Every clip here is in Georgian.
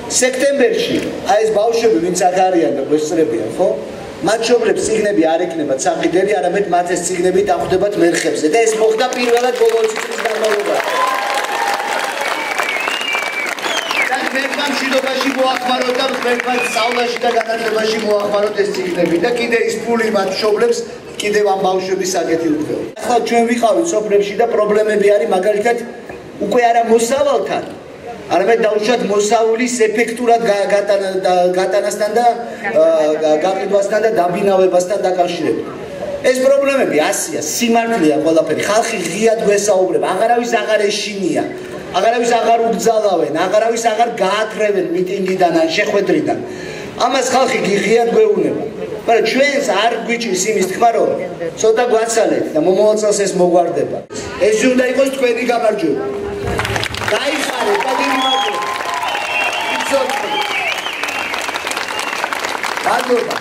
სექტემბერში აი ეს ბავშვები ვინც აქ არიან და გვესწრებიან ხო? მათ შობლებს ციგნები არ ეკნებათ საყიდელი, არამედ მათ ეს ციგნები დახვდებათ მერხებზე და ეს მოხდა პირველად ბოლო 20 წლის განმავლობაში. მერქმა მშვიდობაში მოახმაროთ და მერქმა სწავლაში და განათლებაში მოახმაროთ ეს ციგნები და კიდე ის ფული მათ შობლებს კიდევ ამ ბავშვების საკეთილდღეო. ახლა ჩვენ ვიყავით სოფლებში და პრობლემები არის მაგალითად უკვე არა მოსავალთან, არამედ დაუშვათ მოსავლის ეფექტურად გატანასთან და გაყიდვასთან და დაბინავებასთან დაკავშირებით. ეს პრობლემები ასია, სიმართლეა ყველაფერი. ხალხი ღიად გვესაუბრება, აღარავის აღარ ეშინია, აღარავის აღარ უგზალავენ, აღარავის აღარ გააქრევენ მიტინგიდან ან შეხვედრიდან. ამას ხალხი ღიად გვეუბნება. მაგრამ ჩვენს არ გვიჭირს იმის თქმა, რომ ცოტა გვაცალეთ და მომავალ წელს ეს მოგვარდება. ეს უნდა იყოს თქვენი გამარჯვება. გაიხარეთ და დიდი მადლობა. იცოცხლე. მადლობა.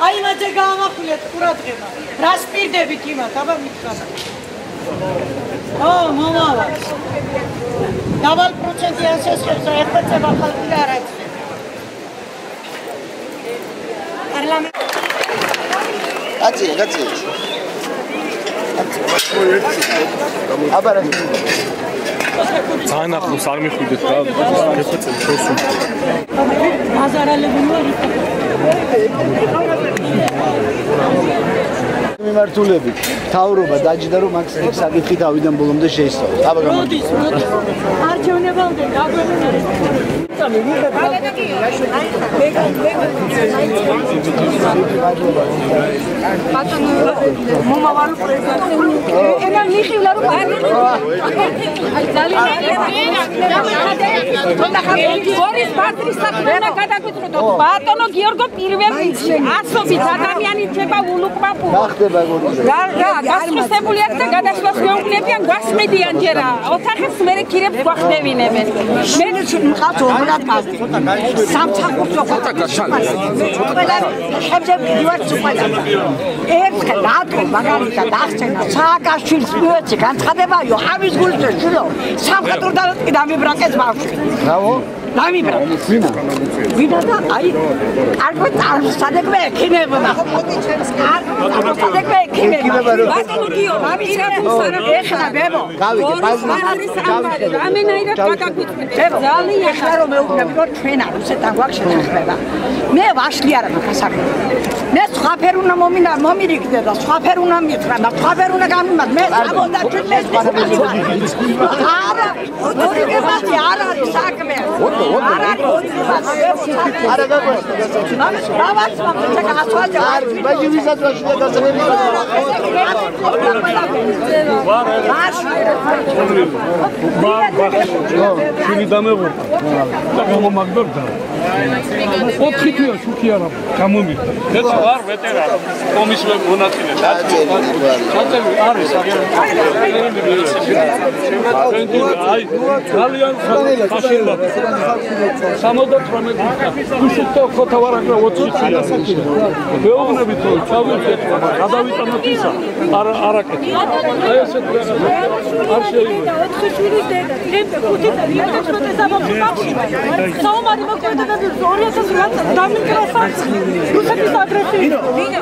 აი მათე გაამახვილეთ ყურადღება. რას პირდებით იმათ, აბა მითხარ. მომავალ. დავალ პროცენტი ასესხებს, ერთეება ხალხი არ აძლევს. კაცი. აბა რა ძალიან ახლოს არ მიხვიდეთ რა, გეფეცეთ შორსო. ბაზარალები ვარ. მიმართულებით თავრობა დაჯდა რომ მაქსიმუმ საკითხი თავიდან ბოლომდე შეისწავლოს. აბა გამოდი. არჩევნებამდე გაგვეუბნებით. მომავალ პრეზიდენტი. ენა მიხილა რომ არ ბორის ბატრის საქმენა გადაგიწყვეტო. ბატონო გიორგო პირველ რიგში ასობით ადამიანი ჩება ულუკბაპუ. ხდება გორიზე. რა, გასწრებული აქ და გადასვლას მეუბნებიან, გვასყიდიან ჯერა. ოთახებს მერე ქირებს გვახდევინებენ. მე მყავს ორად კაზი. სამცხურწო ხოთა გაშალე. ხებზე ვიდივარ სუპადა. ერთხელ რატო მაგალითად აღწენა სააკაშვილის მიეცი განცხადებაო, ამის გულზე შვილო. სამხატვრო და დამიბრაკეს ბავშვი. ბრავო. დამიბრა. ვინა და აი არქვა წარსადეგმე ექიმებმა. წარსადეგმე ექიმებმა. ბატონო გიო, ამის რა ეხლა ბებო. გავიგე, ბაზარი. რამენაირად გადაგვიწყვეტე. ძალიან ახლა რომ მეუბნები რომ ჩვენ არ უსეთან გვაქვს შეთანხმება. მე ვაშლი არა მაგასაკი. მე სხვაფერ უნდა მომირიგდე და სხვაფერ უნდა მითხრა და სხვაფერ უნდა გამიმად. მე ამოდა ჩვენ მე არა, ოდიგებათი არ არის საქმე. არ არის არა გავას მაგაცა გასვლა არ ბაჟი ვისაც ვაშლი გასწრები. შენი დამეღო და გამომაგდორდა 4 თვეა შუქი არა გამომიგდა ეს არ ვეტერანი კომის მონაწილე ჩაწევი არის აი ძალიან ხაშილდა 78 უშუქო ხოთავარაკრა 20 თვეა მეუბნებით რომ ჩავიწეთ გადავიტანოთ ისა არაკეთ აი ესეთ არ შეიძლება 4 შვილის დედა დღემდე 5 წელი ეთქოთე საბავშვო ბავშვი საომარი მოკვეთა და 2008 დამიკრა საქმე რუსეთის აგრესია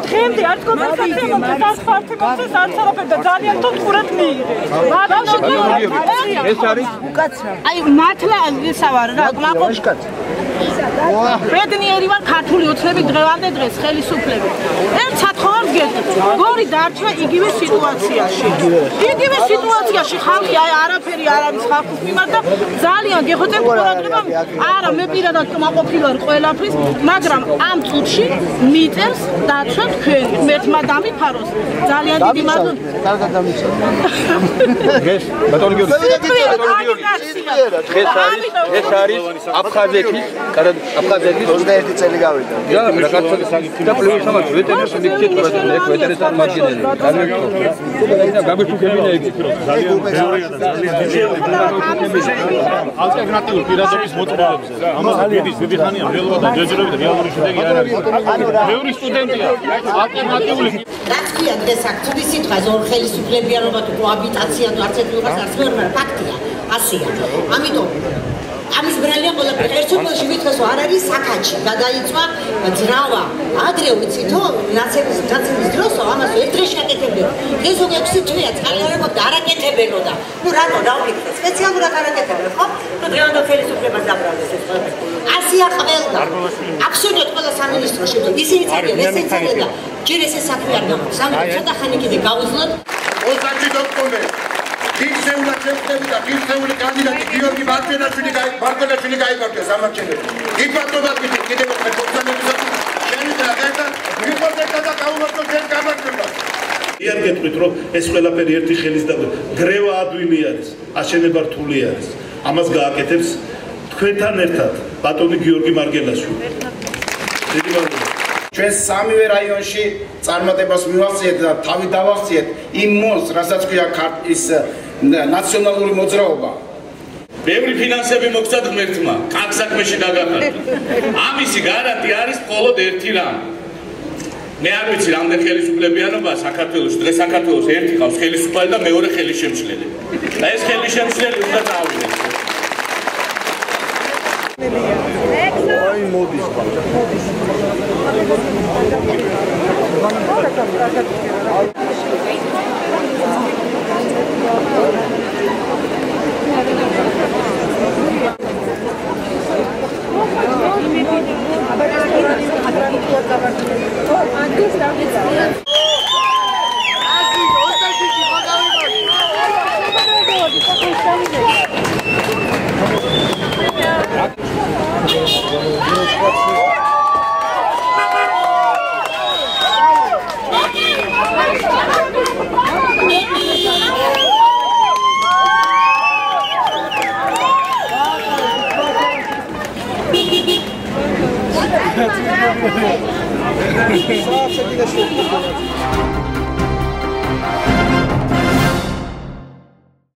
დღემდე არ თქოთე საქმე და სპარტაკოზე არცერაფერ და ძალიან თუ ყურად მიიღე ეს არის უკაცრა აი მართლა ისავარ რა კმაყოფ ბედნიერი ვარ ქართული ოცნების დღევანდელ დღეს ხელისუფლები ერთ სათხოვარს გეტყვით გორი დარჩა იგივე სიტუაციაში ხალხი აი არაფერი არ არის ხალხის მიმართ და ძალიან გეხოცებ ყურადღება არა მე პირადად კმაყოფილი ვარ ყველაფრის მაგრამ ამ წუთში მიწერს დაცვა თქვენ მერთმა დამიფაროს ძალიან დიდი მადლობა კარგად დამიცვა ეს ბატონო გიორგი ეს არის აფხაზეთის აფხაზეთის 21 წელი გავიდა. და რაღაცა და პლუს ამას ვეტერინარს მიქცეთ ყურადღება მე ვეტერინარ მარჯინელი. და გაგიჩუქებინა ეგ ძალიან ბევრია და ძალიან ალტერნატიულ პირადობის მოწყობებზე. ამას დიდი ხანია ველობა და ჯერჯერობით რეალური შედეგი არ არის. ბევრი სტუდენტია ალტერნატიული რაც ქვია დღეს აქ თუ სიტყვას ორ ხელისუფლებიანობა თუ კოაბიტაცია თუ არც ერთი უღაც არც მეორე ფაქტია ასია. ამიტომ ამის ბრალია ყველაფერი ერთ შემთხვევაში ვითხოვს არ არის საკაჩი გადაიწვა ძრავა ადრე ვიცითო ნაცების დროსო ამას ერთ დღეში აკეთებდნენ ეს ზოგ 6 თვეა წყალარებო არაკეთებენო და ნუ რატო დავიქრე სპეციალურად არაკეთებენ ხო ნუ დღევანდელ ხელისუფლებას დაბრალდეს ეს ყველაფერი ასია ყველგან აბსოლუტურად ყველა სამინისტროში ისინი წარიან ესეც არიან და ჯერ ესე საქმე არ გამოდის ამიტომ ცოტა ხანი კიდე გავუძლოთ 20 დოქტორი გიხსეულად შეხვდები და გიხსეული კანდიდატი გიორგი მარჯვენაშვილი გაიგარდეს ამარჩენებს. იბატონად კიდევ ერთხელ ბრძანებისას შენი და ერთად მიყოლდეთ და გაუმართლო შენ გამარჯვებას. იარ გეტყვით რომ ეს ყველაფერი ერთი ხელის და გრევა ადვილი არის, აშენება რთული არის. ამას გააკეთებს თქვენთან ერთად ბატონი გიორგი მარგელაშვილი. დიდი მადლობა. ჩვენ სამივე რაიონში წარმატებას მივახციეთ და თავი დავახციეთ იმ მონს, რასაც ქვია ის ნაციონალური მოძრაობა. ბევრი ფინანსები მოგცათ ღმერთმა, კაც საქმეში გაგახარეთ. ამისი გარანტი არის მხოლოდ ერთი რამ. მე არ ვიცი რამდენი ხელისუფლებიანობა საქართველოს, დღეს საქართველოს ერთი ყავს ხელისუფლება და მეორე ხელისშემშლელი. და ეს ხელისშემშლელი უნდა წავიდეს. აი მოდის Sağ ol,